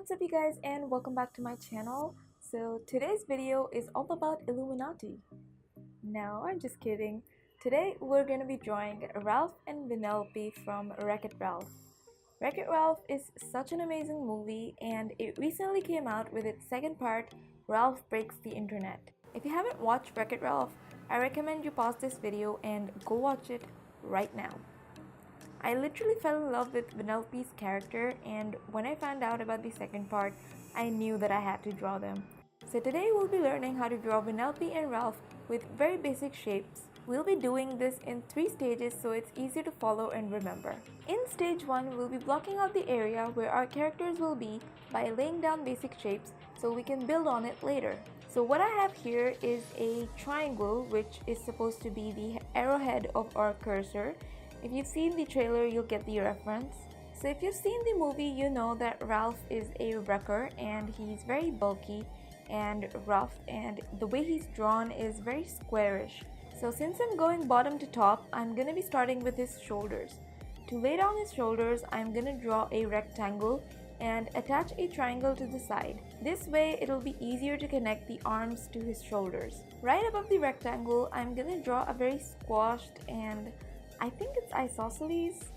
what's up you guys, and welcome back to my channel. So today's video is all about Illuminati. No, I'm just kidding. Today we're going to be drawing Ralph and Vanellope from Wreck-It Ralph. Wreck-It Ralph is such an amazing movie, and it recently came out with its second part, Ralph Breaks the Internet. If you haven't watched Wreck-It Ralph, I recommend you pause this video and go watch it right now. I literally fell in love with Vanellope's character, and when I found out about the second part, I knew that I had to draw them. So today we'll be learning how to draw Vanellope and Ralph with very basic shapes. We'll be doing this in 3 stages so it's easier to follow and remember. In stage 1, we'll be blocking out the area where our characters will be by laying down basic shapes so we can build on it later. So what I have here is a triangle, which is supposed to be the arrowhead of our cursor. If you've seen the trailer, you'll get the reference. So if you've seen the movie, you know that Ralph is a wrecker and he's very bulky and rough, and the way he's drawn is very squarish. So since I'm going bottom to top, I'm going to be starting with his shoulders. To lay down his shoulders, I'm going to draw a rectangle and attach a triangle to the side. This way it'll be easier to connect the arms to his shoulders. Right above the rectangle, I'm going to draw a very squashed and I think it's isosceles.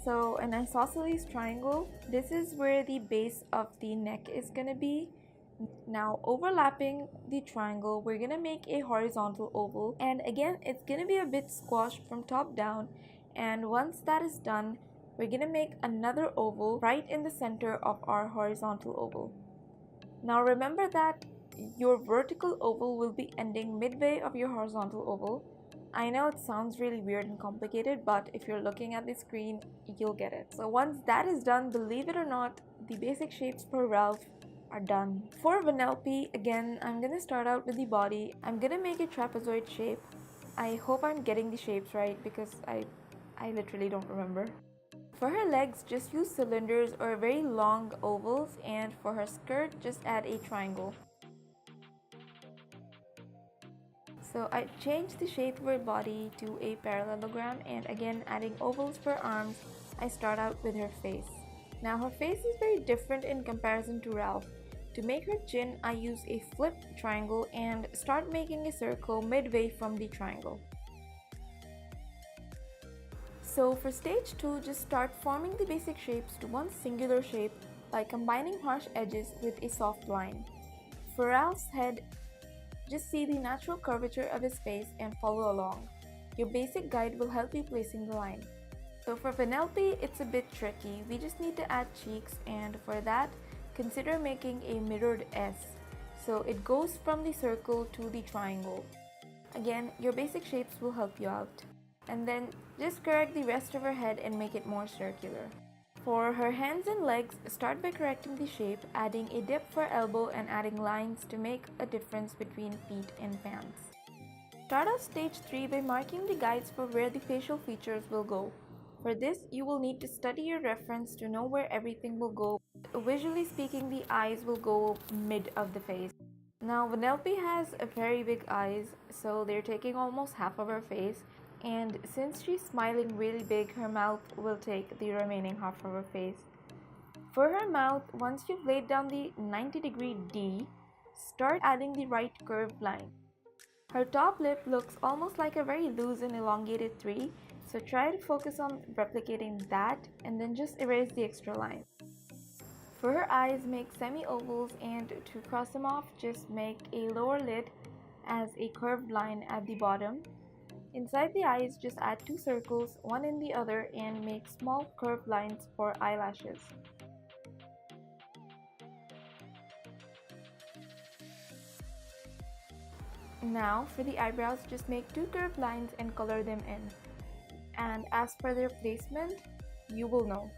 So an isosceles triangle. This is where the base of the neck is gonna be. Now overlapping the triangle, we're gonna make a horizontal oval, and again it's gonna be a bit squashed from top down, and once that is done, we're gonna make another oval right in the center of our horizontal oval. Now remember that your vertical oval will be ending midway of your horizontal oval. I know it sounds really weird and complicated, but if you're looking at the screen, you'll get it. So once that is done, believe it or not, the basic shapes for Ralph are done. For Vanellope, again, I'm gonna start out with the body. I'm gonna make a trapezoid shape. I hope I'm getting the shapes right because I literally don't remember. For her legs, just use cylinders or very long ovals, and for her skirt, just add a triangle. So I changed the shape of her body to a parallelogram, and again adding ovals for arms, I start out with her face. Now her face is very different in comparison to Ralph. To make her chin, I use a flipped triangle and start making a circle midway from the triangle. So for stage 2, just start forming the basic shapes to one singular shape by combining harsh edges with a soft line. For Ralph's head, just see the natural curvature of his face and follow along. Your basic guide will help you placing the line. So for Vanellope, it's a bit tricky. We just need to add cheeks, and for that, consider making a mirrored S. So it goes from the circle to the triangle. Again, your basic shapes will help you out. And then just correct the rest of her head and make it more circular. For her hands and legs, start by correcting the shape, adding a dip for elbow and adding lines to make a difference between feet and pants. Start off stage 3 by marking the guides for where the facial features will go. For this, you will need to study your reference to know where everything will go. Visually speaking, the eyes will go mid of the face. Now Vanellope has very big eyes, so they're taking almost half of her face. And since she's smiling really big, her mouth will take the remaining half of her face. For her mouth, once you've laid down the 90-degree D, start adding the right curved line. Her top lip looks almost like a very loose and elongated 3, so try to focus on replicating that and then just erase the extra line. For her eyes, make semi-ovals, and to cross them off, just make a lower lid as a curved line at the bottom. Inside the eyes, just add 2 circles, one in the other, and make small curved lines for eyelashes. Now, for the eyebrows, just make 2 curved lines and color them in. And as for their placement, you will know.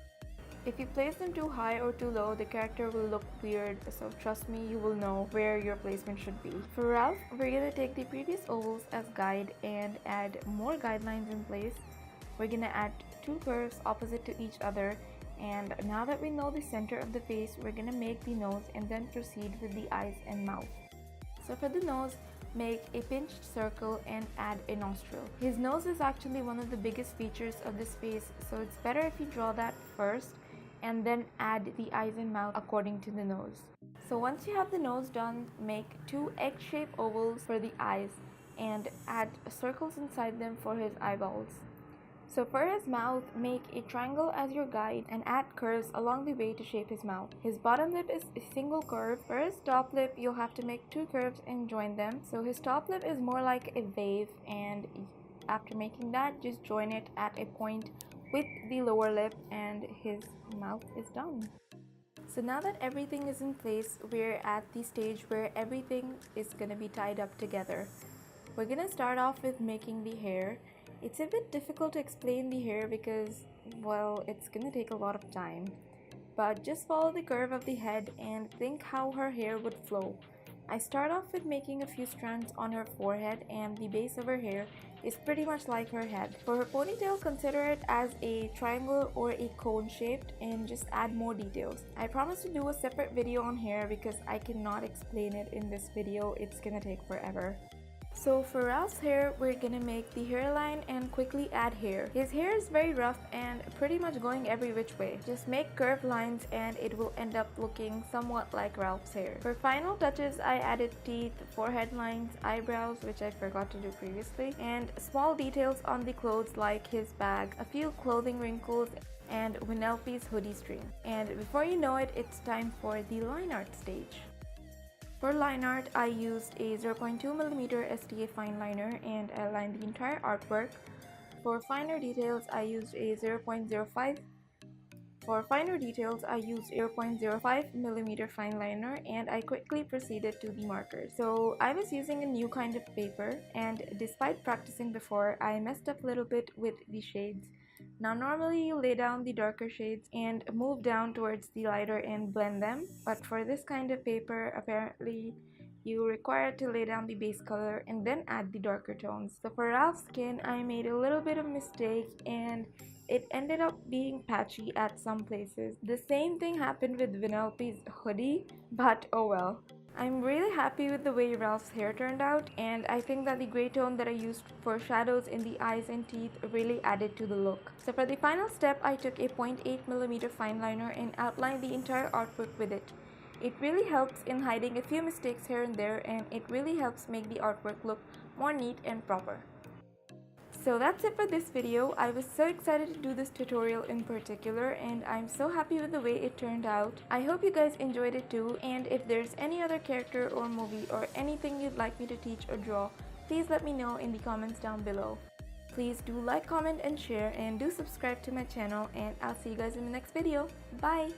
If you place them too high or too low, the character will look weird, so trust me, you will know where your placement should be. For Ralph, we're gonna take the previous ovals as guide and add more guidelines in place. We're gonna add 2 curves opposite to each other, and now that we know the center of the face, we're gonna make the nose and then proceed with the eyes and mouth. So for the nose, make a pinched circle and add a nostril. His nose is actually one of the biggest features of this face, so it's better if you draw that first and then add the eyes and mouth according to the nose. So once you have the nose done, make 2 egg-shaped ovals for the eyes and add circles inside them for his eyeballs. So for his mouth, make a triangle as your guide and add curves along the way to shape his mouth. His bottom lip is a single curve. For his top lip, you'll have to make 2 curves and join them. So his top lip is more like a wave, and after making that, just join it at a point with the lower lip and his mouth is done. So now that everything is in place, we're at the stage where everything is gonna be tied up together. We're gonna start off with making the hair. It's a bit difficult to explain the hair because, well, it's gonna take a lot of time. But just follow the curve of the head and think how her hair would flow. I start off with making a few strands on her forehead, and the base of her hair is pretty much like her head. For her ponytail, consider it as a triangle or a cone shaped and just add more details. I promise to do a separate video on hair because I cannot explain it in this video. It's gonna take forever. So for Ralph's hair, we're gonna make the hairline and quickly add hair. His hair is very rough and pretty much going every which way. Just make curved lines and it will end up looking somewhat like Ralph's hair. For final touches, I added teeth, forehead lines, eyebrows, which I forgot to do previously, and small details on the clothes like his bag, a few clothing wrinkles, and Vanellope's hoodie string. And before you know it, it's time for the line art stage. For line art, I used a 0.2mm STA fine liner and I lined the entire artwork. For finer details, I used a 0.05mm fine liner and I quickly proceeded to the markers. So I was using a new kind of paper, and despite practicing before, I messed up a little bit with the shades. Now normally you lay down the darker shades and move down towards the lighter and blend them, but for this kind of paper apparently you require to lay down the base color and then add the darker tones. So for Ralph's skin, I made a little bit of mistake and it ended up being patchy at some places. The same thing happened with Vanellope's hoodie, but oh well. I'm really happy with the way Ralph's hair turned out, and I think that the gray tone that I used for shadows in the eyes and teeth really added to the look. So for the final step, I took a 0.8mm fine liner and outlined the entire artwork with it. It really helps in hiding a few mistakes here and there, and it really helps make the artwork look more neat and proper. So that's it for this video. I was so excited to do this tutorial in particular, and I'm so happy with the way it turned out. I hope you guys enjoyed it too, and if there's any other character or movie or anything you'd like me to teach or draw, please let me know in the comments down below. Please do like, comment, and share, and do subscribe to my channel, and I'll see you guys in the next video. Bye!